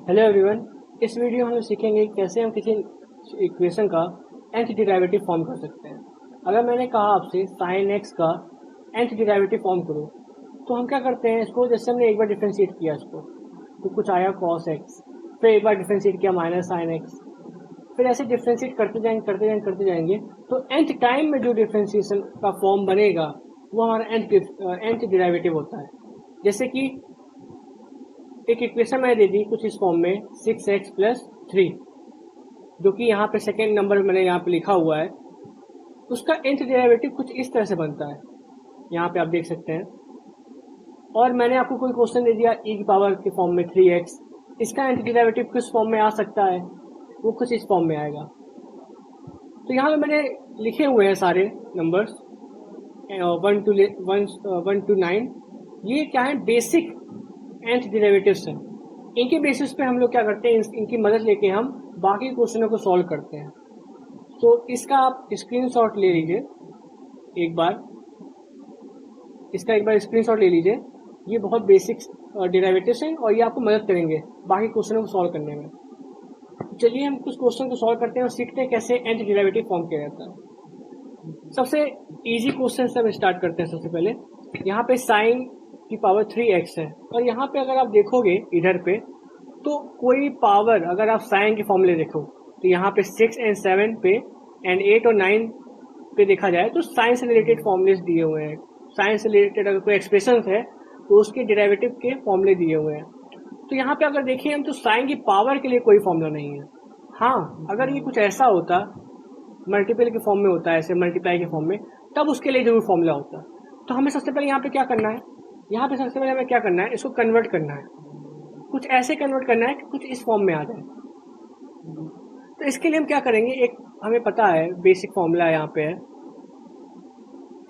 Hello everyone. इस video में हम सीखेंगे कि कैसे हम किसी इक्वेशन का nth डेरिवेटिव फॉर्म कर सकते हैं। अगर मैंने कहा आपसे sin x का nth डेरिवेटिव फॉर्म करो तो हम क्या करते हैं, इसको जैसे हमने एक बार डिफरेंशिएट किया इसको तो कुछ आया cos x, फिर एक बार डिफरेंशिएट किया माइनस sin x, फिर ऐसे डिफरेंशिएट करते जाएंगे तो nth टाइम में जो डिफरेंशिएशन का फॉर्म बनेगा वो हमारा nth डेरिवेटिव होता है। जैसे कि एक इक्वेशन मैंने दे दी कुछ इस फॉर्म में 6x प्लस 3, जो कि यहाँ पे सेकेंड नंबर मैंने यहाँ पे लिखा हुआ है। उसका nth डेरिवेटिव कुछ इस तरह से बनता है, यहाँ पे आप देख सकते हैं। और मैंने आपको कोई क्वेश्चन दे दिया e की पावर के फॉर्म में 3x, इसका nth डेरिवेटिव किस फॉर्म में आ सकता है, वो कुछ इस फॉर्म में आएगा। तो यहाँ पे मैंने लिखे हुए हैं सारे नंबर्स 1 to 9। ये क्या है, बेसिक nth डेरिवेटिव्स हैं। इनके बेसिस पे हम लोग क्या करते हैं, इनकी मदद लेके हम बाकी क्वेश्चनों को सॉल्व करते हैं। तो इसका आप स्क्रीनशॉट ले लीजिए एक बार, स्क्रीनशॉट ले लीजिए। ये बहुत बेसिक डेरिवेटिव्स हैं और ये आपको मदद करेंगे बाकी क्वेश्चनों को सॉल्व करने में। चलिए हम कुछ क्वेश्चन को सॉल्व करते हैं और सीखते हैं कैसे nth डेरिवेटिव फॉर्म किया जाता है। सबसे इजी क्वेश्चन से हम स्टार्ट करते हैं। सबसे पहले यहाँ पे साइन की पावर 3x है और यहाँ पे अगर आप देखोगे इधर पे तो कोई पावर, अगर आप साइन के फॉर्मूले देखो तो यहाँ पे 6 और 7 पे एंड 8 और 9 पे देखा जाए तो साइन से रिलेटेड फॉर्मूलेस दिए हुए हैं। साइन से रिलेटेड अगर कोई एक्सप्रेशन है तो उसके डेरिवेटिव के फॉर्मूले दिए हुए हैं। तो यहाँ पे अगर देखें हम तो साइन की पावर के लिए कोई फॉर्मूला नहीं है। हाँ, अगर ये कुछ ऐसा होता, मल्टीपल के फॉर्म में होता है, ऐसे मल्टीप्लाई के फॉर्म में, तब उसके लिए जरूर फॉर्मूला होता। तो हमें सबसे पहले यहाँ पे क्या करना है, यहाँ पे सबसे पहले हमें क्या करना है, इसको कन्वर्ट करना है। कुछ ऐसे कन्वर्ट करना है कि कुछ इस फॉर्म में आ जाए। तो इसके लिए हम क्या करेंगे, एक हमें पता है बेसिक फॉर्मूला यहाँ पे है,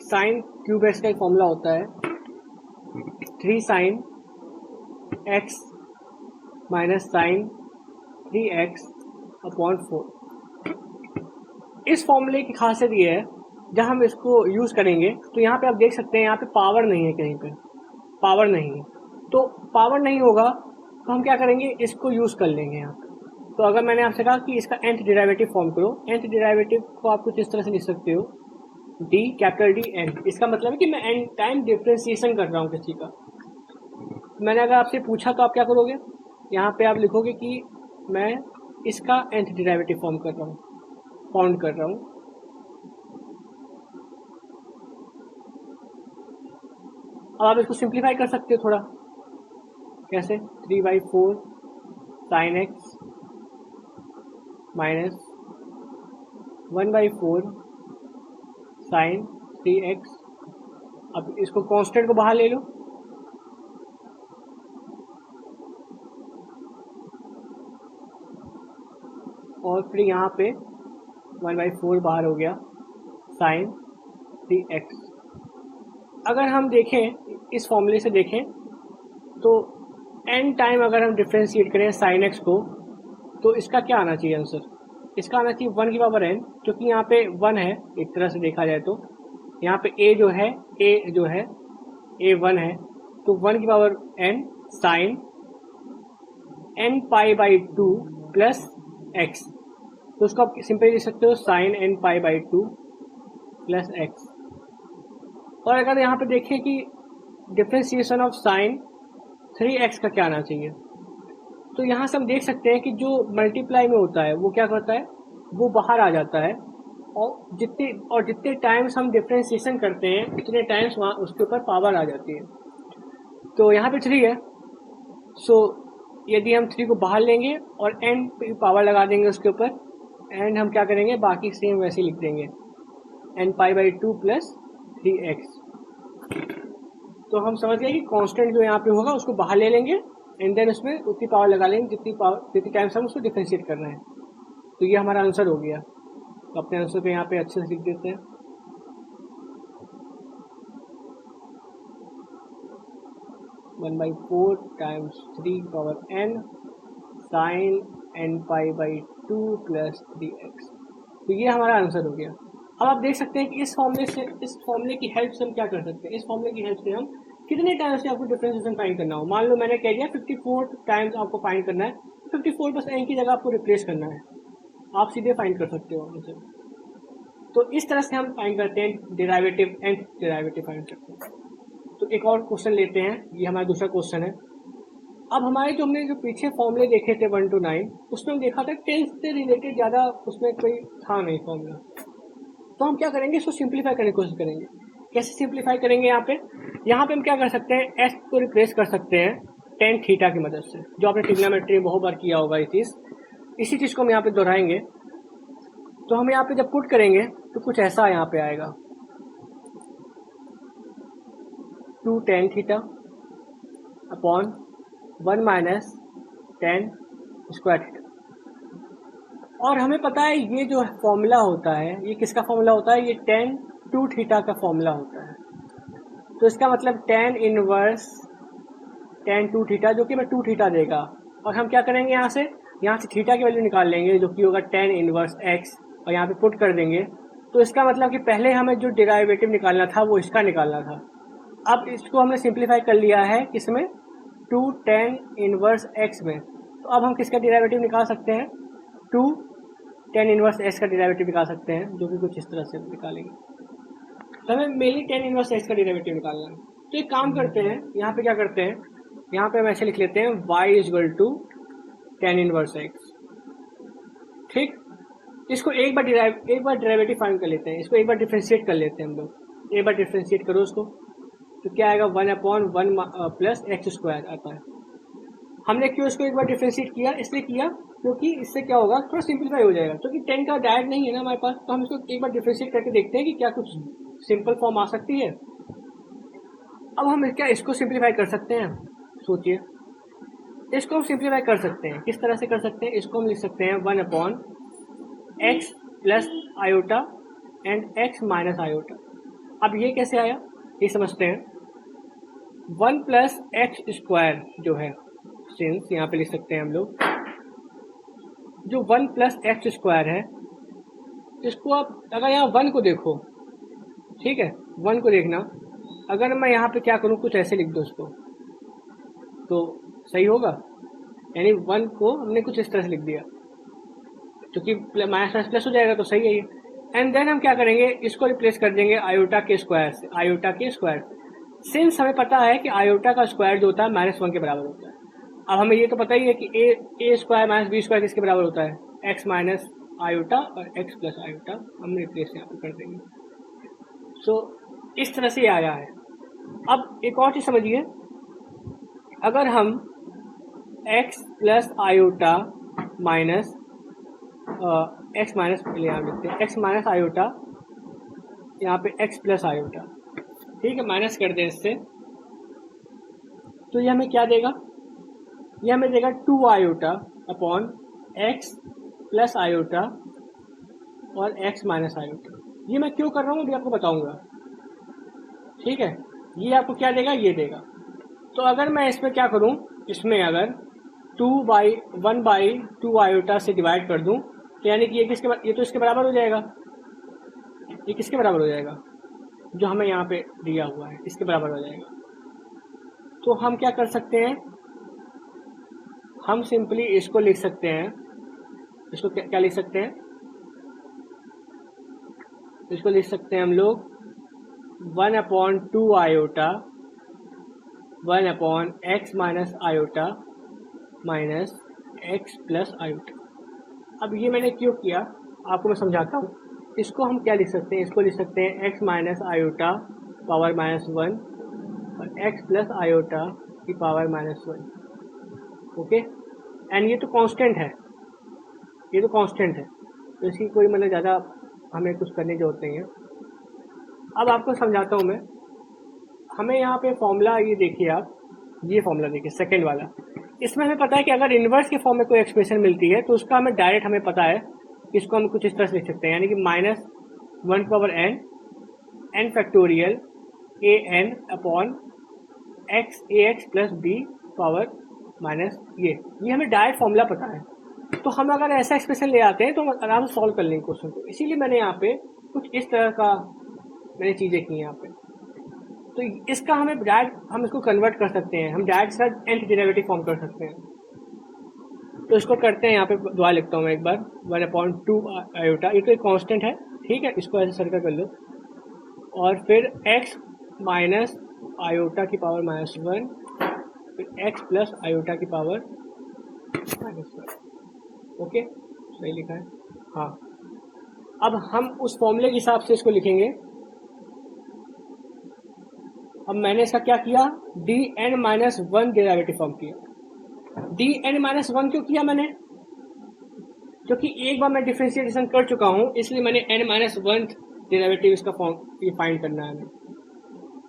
साइन क्यूब एक्स का एक फॉर्मूला होता है 3 sine x minus sine 3x upon 4। इस फॉर्मूले की खासियत ये है, जब हम इसको यूज करेंगे तो यहाँ पे आप देख सकते हैं यहाँ पे पावर नहीं है, कहीं पे पावर नहीं है। तो पावर नहीं होगा तो हम क्या करेंगे, इसको यूज कर लेंगे यहाँ पे। तो अगर मैंने आपसे कहा कि इसका nth डेरिवेटिव फॉर्म करो, nth डेरिवेटिव को आप कुछ इस तरह से लिख सकते हो, d कैपिटल D n। इसका मतलब है कि मैं n टाइम डिफरेंशिएशन कर रहा हूँ किसी का। मैंने अगर आपसे पूछा तो आप क्या करोगे, यहाँ पे आप लिखोगे कि मैं इसका nth डेरिवेटिव फाउंड कर रहा हूँ। अब आप इसको सिंप्लीफाई कर सकते हो थोड़ा, कैसे, 3/4 sign x minus 1/4 sign 3x। अब इसको कांस्टेंट को बाहर ले लो, और फिर यहाँ पे 1/4 बाहर हो गया साइन 3x। अगर हम देखें इस फॉर्मूले से देखें तो n टाइम अगर हम डिफ्रेंशिएट करें साइन x को तो इसका क्या आना चाहिए आंसर, इसका आना चाहिए 1 की पावर n, क्योंकि यहाँ पे 1 है एक तरह से देखा जाए तो। यहाँ पे a जो है a 1 है, तो 1 की power n sine n pi by 2 plus x। तो उसको आप सिंपली लिख सकते हो sine n pi by 2 plus x। और अगर यहाँ पे देखें कि डिफ्रेंशिएशन ऑफ साइन 3x का क्या आना चाहिए, तो यहाँ से हम देख सकते हैं कि जो मल्टीप्लाई में होता है वो क्या करता है, वो बाहर आ जाता है। और जितने टाइम्स हम डिफ्रेंशिएशन करते हैं उतने टाइम्स वहाँ उसके ऊपर पावर आ जाती है। तो यहाँ पे 3 है, सो यदि हम 3 को बाहर लेंगे और n पे पावर लगा देंगे उसके ऊपर, एंड हम क्या करेंगे, बाकी सेम वैसे लिख देंगे n pi by 2 plus 3x। तो हम समझ गए कि कांस्टेंट जो यहाँ पे होगा उसको बाहर ले लेंगे एंड देन उसमें उतनी पावर लगा लेंगे जितनी टाइम्स हम उसको डिफरेंशिएट कर रहे हैं। तो ये हमारा आंसर हो गया। तो अपने आंसर को यहाँ पे अच्छे से लिख देते हैं, one by 4 times 3 power n sine n pi by 2 plus 3x। तो ये हमारा आंसर हो गया। अब आप देख सकते हैं कि इस फॉर्मूले की हेल्प से हम क्या कर सकते हैं, इस फॉर्मूले की हेल्प से हम कितने टाइम्स से आपको डिफरेंशिएशन फाइंड करना हो। मान लो मैंने कह दिया 54 टाइम्स आपको फाइंड करना है, 54 बस n की जगह आपको रिप्लेस करना है, आप सीधे फाइंड कर सकते हो आंसर। तो इस तरह से हम फाइंड करते हैं डेरिवेटिव, nth डेरिवेटिव फाइंड करते हैं। तो एक और क्वेश्चन लेते हैं, ये हमारा दूसरा क्वेश्चन है। अब हमारे हमने जो पीछे फॉर्मूले देखे थे 1 to 9, उसमें हम देखा था 10 से रिलेटेड ज़्यादा उसमें कोई था नहीं फॉर्मूला। तो हम क्या करेंगे, इसको सिंप्लीफाई करने की कोशिश करेंगे। कैसे सिंप्लीफाई करेंगे? यहाँ पे हम क्या कर सकते हैं, s को रिप्लेस कर सकते हैं tan थीटा की मदद से, जो आपने ट्रिग्नोमेट्री में बहुत बार किया होगा ये चीज़। इसी चीज़ को हम यहाँ पे दोहराएंगे। तो हम यहाँ पे जब पुट करेंगे तो कुछ ऐसा यहाँ पे आएगा, 2 tan theta upon 1 minus tan square theta. और हमें पता है ये जो फॉर्मूला होता है, ये किसका फॉर्मूला होता है? ये tan 2 थीटा का फॉर्मूला होता है। तो इसका मतलब tan इनवर्स tan 2 थीटा, जो कि मैं 2 थीटा देगा। और हम क्या करेंगे, यहाँ से थीटा की वैल्यू निकाल लेंगे, जो कि होगा tan इनवर्स x, और यहाँ पे पुट कर देंगे। तो इसका मतलब कि पहले हमें जो डेरिवेटिव निकालना था वो इसका निकालना था। अब इसको हमने सिंप्लीफाई कर लिया है किसमें, 2 tan इनवर्स x में। तो अब हम किसका डेरिवेटिव निकाल सकते हैं, 2 tan इनवर्स x का डेरिवेटिव निकाल सकते हैं, जो कि कुछ इस तरह से निकालेंगे। तो हमें मेनली tan इनवर्स x का डेरिवेटिव निकालना है। तो एक काम करते हैं, यहाँ पे क्या करते हैं, यहाँ पे हम ऐसे लिख लेते हैं y equal to tan inverse x। ठीक, इसको एक बार डेरिवेटिव फाइंड कर लेते हैं, इसको एक बार डिफरेंशिएट कर लेते हैं हम लोग। एक बार डिफरेंशिएट करो उसको, तो क्या आएगा, 1/1 प्लस एक्स स्क्वायर आता है। हमने क्यों इसको एक बार डिफरेंशिएट किया, इसलिए किया क्योंकि इससे क्या होगा, थोड़ा सिंप्लीफाई हो जाएगा, क्योंकि 10 का डायरेक्ट नहीं है ना हमारे पास। तो हम इसको एक बार डिफरेंशिएट करके देखते हैं कि क्या कुछ सिंपल फॉर्म आ सकती है। अब हम क्या इसको सिंप्लीफाई कर सकते हैं, सोचिए। इसको हम सिंप्लीफाई कर सकते हैं, किस तरह से कर सकते हैं, इसको हम लिख सकते हैं 1/x plus iota and x minus iota. अब ये कैसे आया, ये समझते हैं। 1 प्लस एक्स स्क्वायर जो है, सिंस यहाँ पे लिख सकते हैं हम लोग, जो 1 प्लस एक्स स्क्वायर है, इसको आप अगर यहाँ 1 को देखो, ठीक है, 1 को देखना, अगर मैं यहाँ पे क्या करूँ, कुछ ऐसे लिख दो उसको, तो सही होगा। यानी 1 को हमने कुछ इस तरह से लिख दिया, क्योंकि माइनस प्लस हो जाएगा, तो सही है ये। एंड देन हम क्या करेंगे, इसको रिप्लेस कर देंगे आयोटा के स्क्वायर से, आयोटा के स्क्वायर। सिंस हमें पता है कि आयोटा का स्क्वायर जो होता है -1 के बराबर होता है। अब हमें ये तो पता ही है कि ए स्क्वायर माइनस बी स्क्वायर किसके बराबर होता है, एक्स माइनस आयोटा और एक्स प्लस आयोटा, हम रिप्लेस यहाँ पर कर देंगे। सो इस तरह से ये आया है। अब एक और चीज़ समझिए, अगर हम x plus iota minus x minus यहाँ लिखते हैं, एक्स माइनस आयोटा, यहाँ पे एक्स प्लस आयोटा, ठीक है, माइनस कर दें इससे, तो ये हमें क्या देगा, ये हमें देगा 2 iota upon x plus iota और एक्स माइनस आयोटा। ये मैं क्यों कर रहा हूँ अभी आपको बताऊंगा, ठीक है। ये आपको क्या देगा, ये देगा। तो अगर मैं इसमें क्या करूँ, इसमें अगर 1/2 आयोटा से डिवाइड कर दूँ, तो यानी कि ये तो इसके बराबर हो जाएगा, ये किसके बराबर हो जाएगा, जो हमें यहाँ पे दिया हुआ है, इसके बराबर हो जाएगा। तो हम क्या कर सकते हैं, हम सिंपली इसको लिख सकते हैं, इसको क्या लिख सकते हैं, इसको लिख सकते हैं हम लोग 1/2 iota 1/x minus iota minus x plus iota. अब ये मैंने क्यों किया आपको मैं समझाता हूँ। इसको हम क्या लिख सकते हैं, इसको लिख सकते हैं x माइनस आयोटा पावर -1 और x प्लस आयोटा की पावर -1, ओके। एंड ये तो कांस्टेंट है, ये तो कांस्टेंट है, तो इसकी कोई मतलब ज़्यादा हमें कुछ करने की जरूरत नहीं है। अब आपको समझाता हूँ मैं। हमें यहाँ पे फॉर्मूला ये देखिए आप, ये फॉर्मूला देखिए सेकंड वाला, इसमें हमें पता है कि अगर इन्वर्स के फॉर्म में कोई एक्सप्रेशन मिलती है तो उसका हमें डायरेक्ट हमें पता है, इसको हम कुछ इस तरह से लिख सकते हैं, यानी कि -1/n n factorial an upon ax plus b power minus ये हमें डायरेक्ट फॉर्मूला पता है। तो हम अगर ऐसा एक्सप्रेशन ले आते हैं तो हम आराम से सॉल्व कर लेंगे क्वेश्चन को। इसीलिए मैंने यहाँ पे कुछ इस तरह का मैंने चीज़ें की यहाँ पे। तो इसका हमें डायरेक्ट हम इसको कन्वर्ट कर सकते हैं, हम direct sir nth derivative form कर सकते हैं। तो इसको करते हैं, यहाँ पे दोबारा लिखता हूँ मैं एक बार, 1/2 आयोटा, ये तो एक कांस्टेंट है, ठीक है, इसको ऐसे सर्कल कर लो, और फिर x माइनस आयोटा की पावर -1, फिर x प्लस आयोटा की पावर -1। ओके, सही लिखा है, हाँ। अब हम उस फॉर्मूले के हिसाब से इसको लिखेंगे। अब मैंने इसका क्या किया, dn-1 डेरिवेटिव फॉर्म किया। dn-1 क्यों किया मैंने, क्योंकि एक बार मैं डिफरेंशिएशन कर चुका हूं, इसलिए मैंने n-1 डेरिवेटिव इसका फॉर्म ये फाइंड करना है हमें,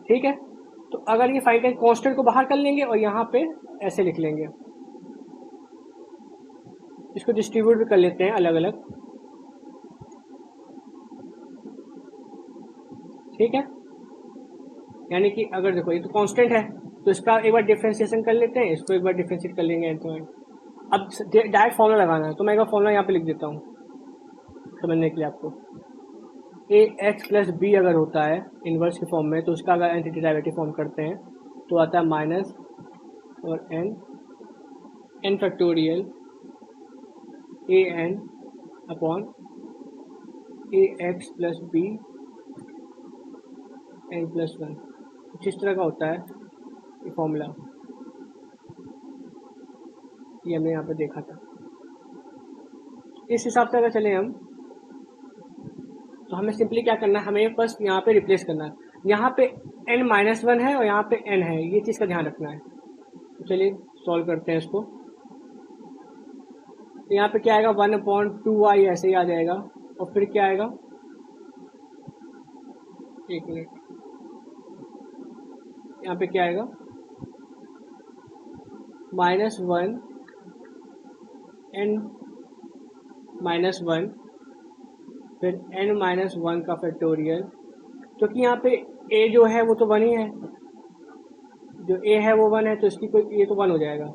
ठीक है। तो अगर ये फाइंड करें, कांस्टेंट को बाहर कर लेंगे और यहाँ पे ऐसे लिख लेंगे, इसको डिस्ट्रीब्यूट भी कर लेते हैं अलग अलग, ठीक है। यानी कि अगर देखो ये तो कांस्टेंट है, तो इसका एक बार डिफरेंशिएशन कर लेते हैं, इसको एक बार डिफरेंशिएट कर लेंगे तो अब डायरेक्ट फॉर्मूला लगाना है, तो मैं एक बार फॉर्मूला यहाँ पे लिख देता हूँ समझने के लिए आपको। ए एक्स प्लस बी अगर होता है इनवर्स के फॉर्म में, तो उसका अगर एंटी डेरिवेटिव फॉर्म करते हैं तो आता है माइनस और n factorial a n upon a x plus b n plus 1, कुछ इस तरह का होता है ये फॉर्मूला, ये हमने यहाँ पे देखा था। इस हिसाब से अगर चले हम, तो हमें सिंपली क्या करना है, हमें बस यहाँ पे रिप्लेस करना है, यहाँ पे n-1 है और यहाँ पे n है, ये चीज़ का ध्यान रखना है। तो चलिए सॉल्व करते हैं इसको। तो यहाँ पे क्या आएगा, 1/2i ऐसे ही आ जाएगा, और फिर क्या आएगा, एक मिनट, यहाँ पे क्या आएगा, -1 n-1, फिर n-1 का फैक्टोरियल, क्योंकि यहाँ पे a जो है वो तो 1 ही है, जो a है वो 1 है, तो इसकी कोई ये तो 1 हो जाएगा,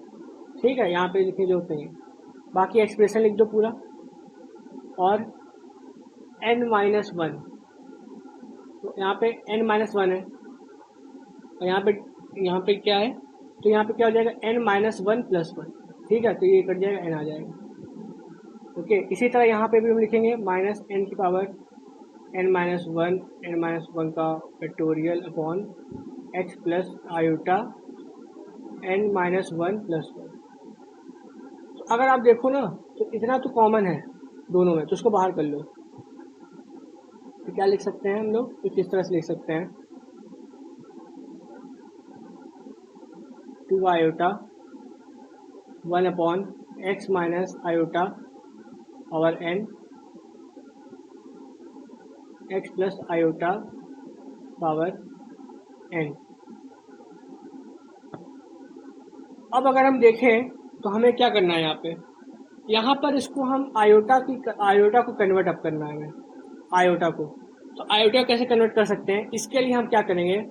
ठीक है, यहाँ पे लिखने की जरूरत नहीं है, बाकी एक्सप्रेशन लिख दो पूरा, और n-1, तो यहाँ पे n-1 है, और यहाँ पे क्या है, तो यहाँ पे क्या हो जाएगा, n-1 प्लस 1, ठीक है, तो ये कट जाएगा, n आ जाएगा। ओके, इसी तरह यहाँ पे भी हम लिखेंगे -n की पावर n-1 का factorial upon x plus iota n-1 plus 1। तो अगर आप देखो ना, तो इतना तो कॉमन है दोनों में, तो उसको बाहर कर लो, तो क्या लिख सकते हैं हम लोग, तो किस तरह से लिख सकते हैं, 2 iota 1 upon x minus iota power n x plus iota power n। अब अगर हम देखें तो हमें क्या करना है, यहाँ पर इसको हम आयोटा को कन्वर्ट अप करना है हमें, आयोटा को। तो आयोटा कैसे कन्वर्ट कर सकते हैं, इसके लिए हम क्या करेंगे,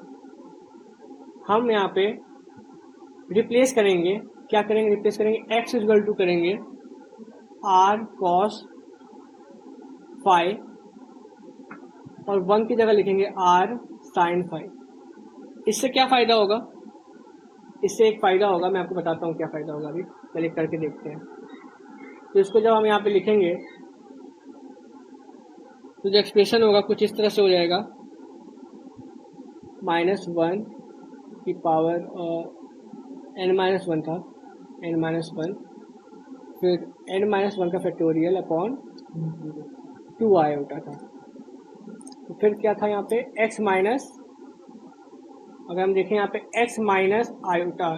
हम यहाँ पे रिप्लेस करेंगे, क्या करेंगे, रिप्लेस करेंगे, x इक्वल टू करेंगे r cos फाई, और 1 की जगह लिखेंगे r sin फाई। इससे क्या फ़ायदा होगा, इससे एक फ़ायदा होगा, मैं आपको बताता हूँ क्या फ़ायदा होगा, अभी पहले करके देखते हैं। तो इसको जब हम यहाँ पे लिखेंगे, तो जो एक्सप्रेशन होगा कुछ इस तरह से हो जाएगा, -1 की पावर n-1 था, n-1, फिर n-1 का फैक्टोरियल अपॉन 2 आयोटा था, तो फिर क्या था यहाँ पे x माइनस, अगर हम देखें यहाँ पे x माइनस आयोटा,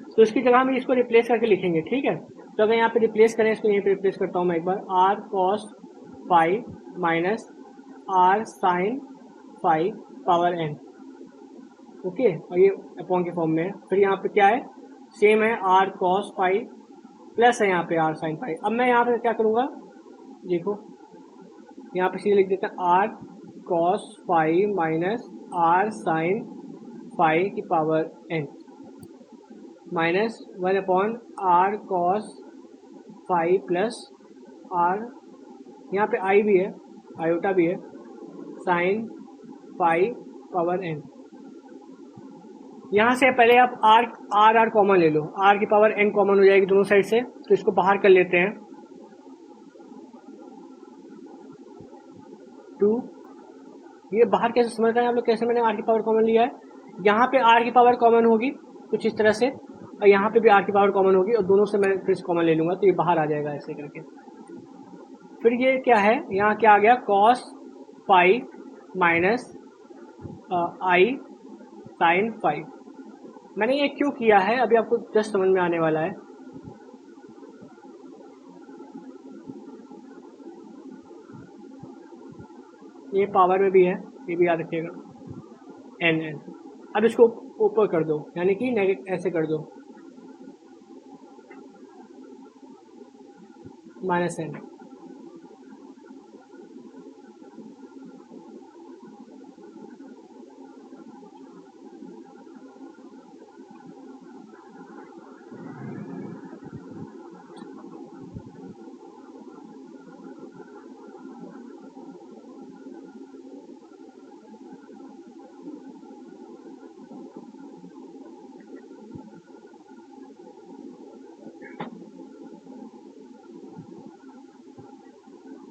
तो इसकी जगह हम इसको रिप्लेस करके लिखेंगे, ठीक है। तो अगर यहाँ पे रिप्लेस करें, इसको यहीं पे रिप्लेस करता हूँ मैं एक बार, r cos phi minus r sin phi power n, okay, और ये अपॉन के फॉर्म में है। फिर यहाँ पे क्या है, सेम है, r cos फाई प्लस है यहाँ पे r sin फाई। अब मैं यहाँ पे क्या करूँगा, देखो यहाँ पे सीधे लिख देता है r cos phi minus r sin phi की power n minus 1 upon r cos phi plus r, यहाँ पे i भी है, आयोटा भी है, sin फाई पावर n। यहाँ से पहले आप आर कॉमन ले लो, आर की पावर एन कॉमन हो जाएगी दोनों साइड से, तो इसको बाहर कर लेते हैं। 2 ये बाहर कैसे समझ रहे हैं आप लोग, कैसे मैंने आर की पावर कॉमन लिया है? यहाँ पे आर की पावर कॉमन होगी कुछ इस तरह से, और यहाँ पे भी आर की पावर कॉमन होगी, और दोनों से मैं फिर कॉमन ले लूँगा, तो ये बाहर आ जाएगा ऐसे करके। फिर ये क्या है, यहाँ क्या आ गया, कॉस फाई माइनस आई साइन फाई। मैंने ये क्यों किया है अभी आपको जस्ट समझ में आने वाला है। ये पावर में भी है, ये भी याद रखिएगा, एन एन। अब इसको ऊपर कर दो, यानी कि ऐसे कर दो, माइनस एन।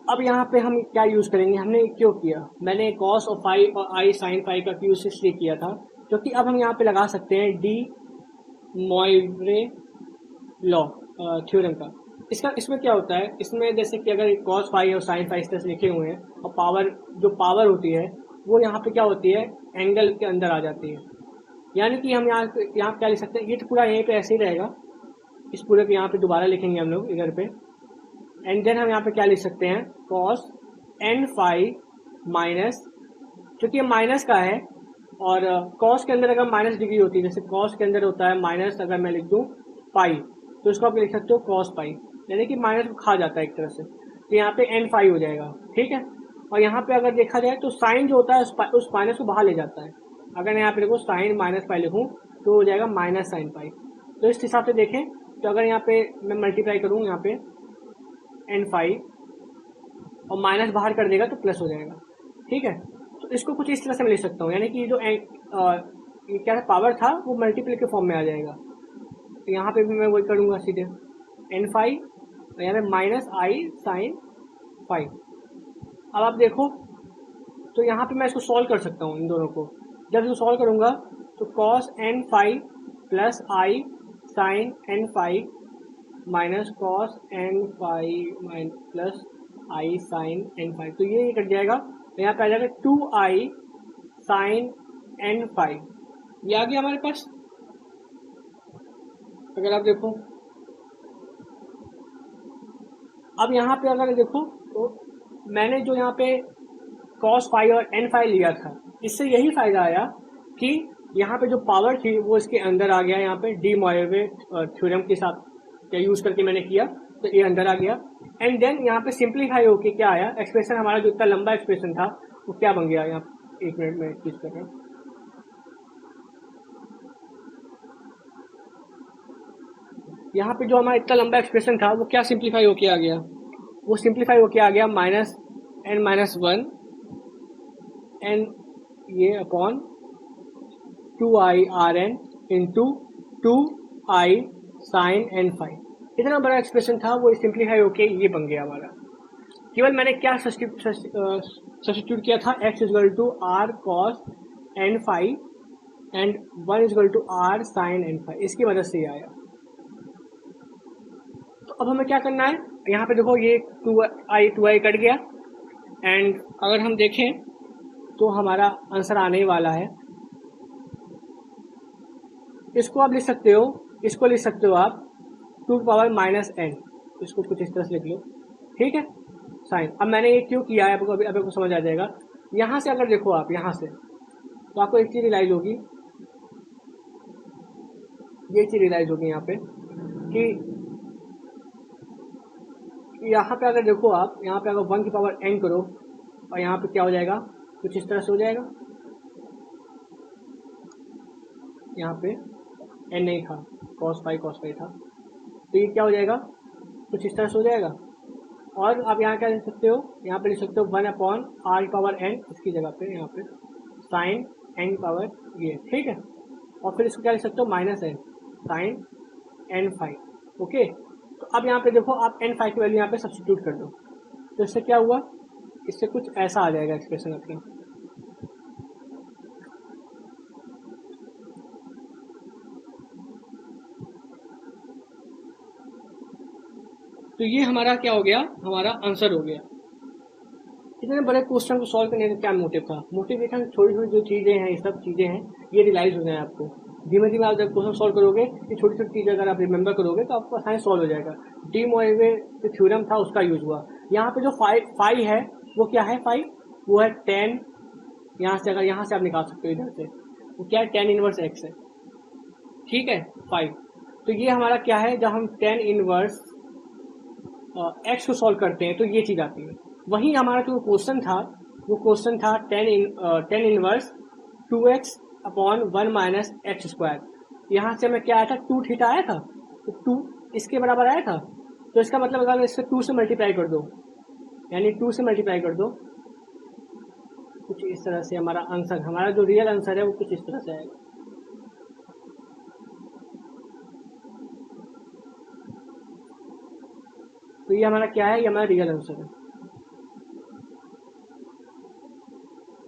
अब यहाँ पे हम क्या यूज़ करेंगे, हमने क्यों किया, मैंने कॉस और फाई और आई साइन फाई का यूज़ इसलिए किया था क्योंकि अब हम यहाँ पे लगा सकते हैं डी मोइवरे लॉ थ्योरम का। इसमें क्या होता है, इसमें जैसे कि अगर कॉस फाई और साइन फाई इस तरह से लिखे हुए हैं, और पावर जो पावर होती है वो यहाँ पे क्या होती है, एंगल के अंदर आ जाती है। यानी कि हम यहाँ क्या लिख सकते हैं, ये तो पूरा यहीं पे ऐसे ही रहेगा, इस पूरे को यहाँ पे दोबारा लिखेंगे हम लोग इधर पे, एंड देन हम यहाँ पे क्या लिख सकते हैं, कॉस एन फाई माइनस, क्योंकि ये माइनस का है, और कॉस के अंदर अगर माइनस डिग्री होती है, जैसे कॉस के अंदर होता है माइनस, अगर मैं लिख दूँ पाई, तो इसको आप लिख सकते हो कॉस पाई, यानी कि माइनस को खा जाता है एक तरह से, तो यहाँ पे एन फाई हो जाएगा, ठीक है। और यहाँ पे अगर देखा जाए तो साइन जो होता है उस माइनस को बाहर ले जाता है। अगर मैं यहाँ पे देखो साइन माइनस पाई लिखूँ तो हो जाएगा माइनस साइन पाई। तो इस हिसाब से देखें तो अगर यहाँ पे मैं मल्टीप्लाई करूँ यहाँ पे एन फाई और माइनस बाहर कर देगा तो प्लस हो जाएगा, ठीक है। तो इसको कुछ इस तरह से मैं लिख सकता हूँ, यानी कि जो ये क्या पावर था वो मल्टीप्लाई के फॉर्म में आ जाएगा। तो यहाँ पे भी मैं वही करूँगा सीधे, एन फाई और यहाँ पे माइनस आई साइन फाई। अब आप देखो तो यहाँ पे मैं इसको सॉल्व कर सकता हूँ इन दोनों को। जब इसको सॉल्व करूँगा तो cos n phi plus i sine n phi minus cos n phi plus i sine n phi, तो ये कट जाएगा, तो यहाँ पे आ जाएगा 2i साइन एन फाई। ये आ गया हमारे पास। अगर आप देखो अब यहाँ पे अगर देखो तो मैंने जो यहाँ पे कॉस फाई और एन फाई लिया था, इससे यही फायदा आया कि यहाँ पे जो पावर थी वो इसके अंदर आ गया, यहाँ पे डी मोइवे थ्योरम के साथ क्या यूज़ करके मैंने किया, तो ये अंदर आ गया। एंड देन यहाँ पे सिंप्लीफाई होके क्या आया, एक्सप्रेशन हमारा जो इतना लंबा एक्सप्रेशन था वो क्या बन गया, यहाँ 1 मिनट में चीज कर रहा हूँ। यहाँ पे जो हमारा इतना लंबा एक्सप्रेशन था वो क्या सिंप्लीफाई होके आ गया, वो सिंप्लीफाई होके आ गया माइनस एन माइनस 1 एन ये upon 2i r n into 2i sine n phi. इतना बड़ा एक्सप्रेशन था वो सिंप्लीफाई होके ये बन गया हमारा। केवल मैंने क्या सब्स्टिट्यूट किया था, x equal to r cos n phi and 1 equal to r sine n phi, इसकी मदद से ये आया। तो अब हमें क्या करना है, यहाँ पे देखो ये 2i कट गया, एंड अगर हम देखें तो हमारा आंसर आने ही वाला है। इसको आप लिख सकते हो, इसको लिख सकते हो आप 2 पावर माइनस एन, इसको कुछ इस तरह से लिख लो, ठीक है, साइन। अब मैंने ये क्यों किया है आपको आपको समझ आ जाएगा। यहाँ से अगर देखो आप यहाँ से, तो आपको एक चीज़ रियलाइज होगी, ये चीज़ रियलाइज होगी यहाँ पे कि यहाँ पे अगर देखो आप, यहाँ पे अगर 1 की पावर n करो और यहाँ पे क्या हो जाएगा, कुछ इस तरह से हो जाएगा। यहाँ पे n नहीं था, cos फाई था, तो ये क्या हो जाएगा, कुछ इस तरह से हो जाएगा। और आप यहाँ क्या लिख सकते हो, यहाँ पे लिख सकते हो 1 अपॉन आर की पावर n, इसकी जगह पे यहाँ पे साइन n पावर ये, ठीक है। और फिर इसको क्या लिख सकते हो, minus n sine n five. Okay, तो अब यहाँ पे देखो आप एन फाइव की वैल्यू यहाँ पे सब्स्टिट्यूट कर दो, तो इससे क्या हुआ, इससे कुछ ऐसा आ जाएगा एक्सप्रेशन अपना। तो ये हमारा क्या हो गया, हमारा आंसर हो गया। इतने बड़े क्वेश्चन को सॉल्व करने का क्या मोटिव था, मोटिव ये था छोटी छोटी जो चीज़ें हैं, ये सब चीज़ें हैं, ये रियलाइज हो जाए आपको। धीमे धीमे आप जब क्वेश्चन सॉल्व करोगे, ये छोटी छोटी चीज़ें अगर आप रिमेंबर करोगे तो आपका साइंस सॉल्व हो जाएगा। डी मोरिवे जो थ्योरम था उसका यूज हुआ। यहाँ पे जो फाइव है वो क्या है, फाइव वो है 10, यहाँ से अगर यहाँ से आप निकाल सकते हो इधर से, वो क्या है 10 इनवर्स एक्स है, ठीक है 5। तो ये हमारा क्या है, जब हम 10 इनवर्स एक्स को सॉल्व करते हैं तो ये चीज़ आती है। वहीं हमारा जो क्वेश्चन था वो क्वेश्चन था 10 inverse 2x upon 1 minus x square. यहाँ से हमें क्या आया था, 2 थीटा आया था, तो 2 इसके बराबर आया था। तो इसका मतलब अगर इससे 2 से मल्टीप्लाई कर दो, यानी 2 से मल्टीप्लाई कर दो, कुछ इस तरह से हमारा आंसर, हमारा जो रियल आंसर है वो कुछ इस तरह से आएगा। तो ये हमारा क्या है, ये हमारा रियल आंसर है।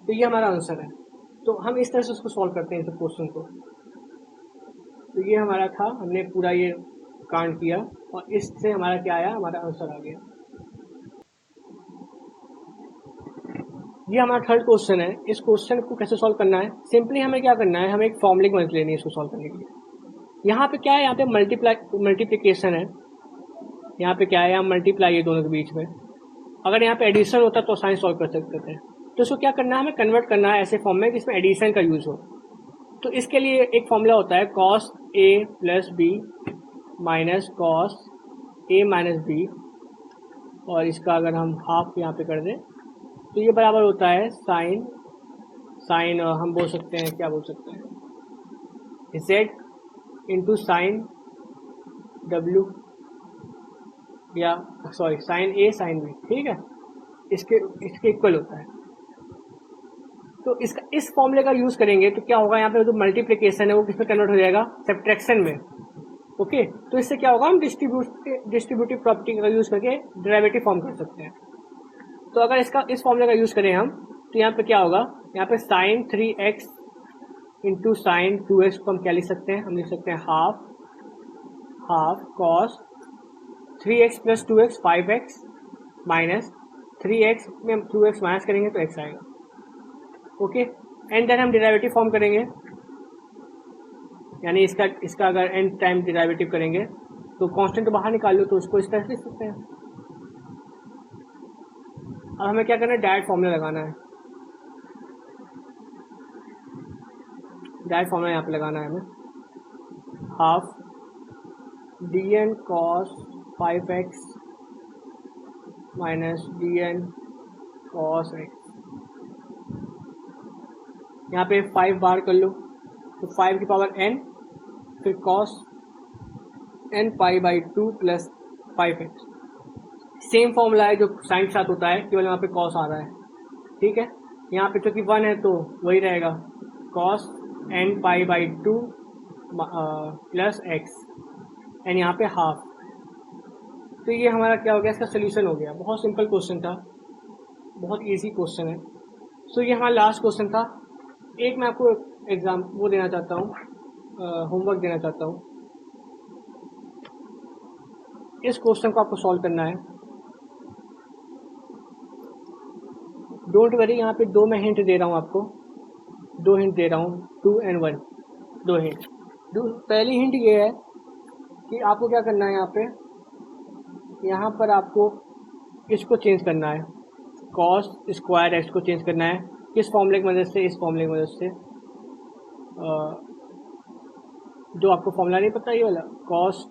तो ये हमारा आंसर है। तो हम इस तरह से उसको सॉल्व करते हैं इस क्वेश्चन को। तो ये हमारा था, हमने पूरा ये कांड किया और इससे हमारा क्या आया, हमारा आंसर आ गया। ये हमारा थर्ड क्वेश्चन है। इस क्वेश्चन को कैसे सॉल्व करना है, सिंपली हमें क्या करना है, हमें एक फॉर्मूले की मदद लेनी है इसको सॉल्व करने के लिए। यहाँ पे क्या है, यहाँ पे मल्टीप्लिकेशन है, यहाँ पे क्या है, यहाँ मल्टीप्लाई है दोनों के बीच में। अगर यहाँ पे एडिशन होता तो साइन सॉल्व कर सकते थे। तो इसको क्या करना है, हमें कन्वर्ट करना है ऐसे फॉर्म में जिसमें एडिशन का यूज हो। तो इसके लिए एक फॉर्मूला होता है cos A plus B minus cos A minus B, और इसका अगर हम हाफ यहाँ पे कर दें तो ये बराबर होता है साइन हम बोल सकते हैं, क्या बोल सकते हैं, z इंटू साइन डब्ल्यू, या सॉरी साइन ए साइन बी, ठीक है, इसके इक्वल होता है। तो इस फॉर्मूले का यूज करेंगे तो क्या होगा, यहाँ पे जो मल्टीप्लिकेशन है वो किसमें कन्वर्ट हो जाएगा, सब्ट्रैक्शन में। ओके, तो इससे क्या होगा, हम डिस्ट्रीब्यूटिव प्रॉपर्टी का यूज करके डेरिवेटिव फॉर्म कर सकते हैं। तो अगर इस फॉर्मूले का यूज करें हम, तो यहाँ पे क्या होगा, यहाँ पे sign 3x into sine 2x को हम क्या लिख सकते हैं, हम लिख सकते हैं half cos 3x plus 2x 5x minus 3x में हम 2x माइनस करेंगे तो x आएगा। ओके, एंड देन हम डेरिवेटिव फॉर्म करेंगे, यानी इसका अगर एन टाइम डेरिवेटिव करेंगे तो कांस्टेंट तो बाहर निकाल लो, तो उसको इस तरह से लिख सकते हैं। अब हमें क्या करना है, डायरेक्ट फॉर्मूला लगाना है। डायरेक्ट फॉर्मूला यहाँ पे लगाना है हमें, half dn cos 5x minus dn cos x। यहाँ पे 5 बार कर लो तो 5 की पावर n, फिर cos n pi by 2 plus 5x। Same formula है जो साइन के साथ होता है, केवल यहाँ पे cos आ रहा है, ठीक है। यहाँ पे चूंकि 1 है तो वही रहेगा cos n pi by 2 plus x, and यहाँ पे हाफ। तो ये हमारा क्या हो गया, इसका सोल्यूशन हो गया। बहुत सिंपल क्वेश्चन था, बहुत इजी क्वेश्चन है। सो ये हमारा लास्ट क्वेश्चन था। एक मैं आपको एग्जाम वो देना चाहता हूँ, होमवर्क देना चाहता हूँ। इस क्वेश्चन को आपको सॉल्व करना है। डोंट वरी, यहाँ पे 2 मैं हिंट दे रहा हूँ आपको, 2 हिंट दे रहा हूँ, 2 and 1, 2 हिंट। पहली हिंट ये है कि आपको क्या करना है, यहाँ पर आपको इसको चेंज करना है, कॉस स्क्वायर एक्स को चेंज करना है। किस फॉर्मूले की मदद से, इस फॉर्मूले की मदद से, जो आपको फॉर्मूला नहीं पता ये वाला, cos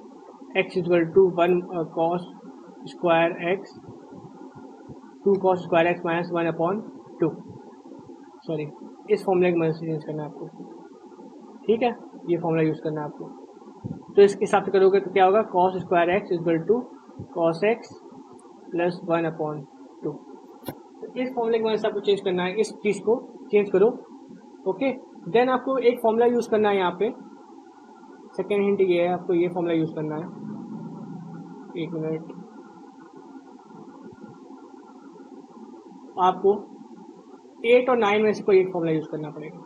x equal to 1 cos square x 2 cos square x minus 1 upon 2, sorry इस फॉर्मूले की मदद से चेंज करना है आपको, ठीक है। ये फॉर्मूला यूज़ करना है आपको। तो इसके हिसाब से करोगे तो क्या होगा, cos square x equal to cos x plus 1 upon 2। इस फॉर्मूले की मदद से आपको चेंज करना है, इस चीज़ को चेंज करो। ओके, देन आपको एक फॉर्मूला यूज़ करना है यहाँ पे, सेकेंड हिंट ये है, आपको ये फॉर्मूला यूज़ करना है। एक मिनट, आपको 8 और 9 में से कोई एक फॉर्मूला यूज़ करना पड़ेगा,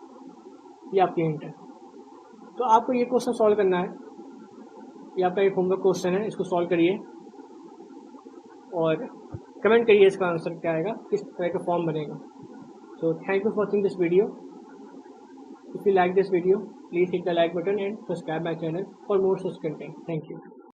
ये आपकी हिंट है। तो आपको ये क्वेश्चन सॉल्व करना है, ये आपका एक होमवर्क क्वेश्चन है, इसको सॉल्व करिए और कमेंट करिए इसका आंसर क्या आएगा, किस तरह का फॉर्म बनेगा। So thank you for watching this video. If you like this video, please hit the like button and subscribe my channel for more such content. Thank you.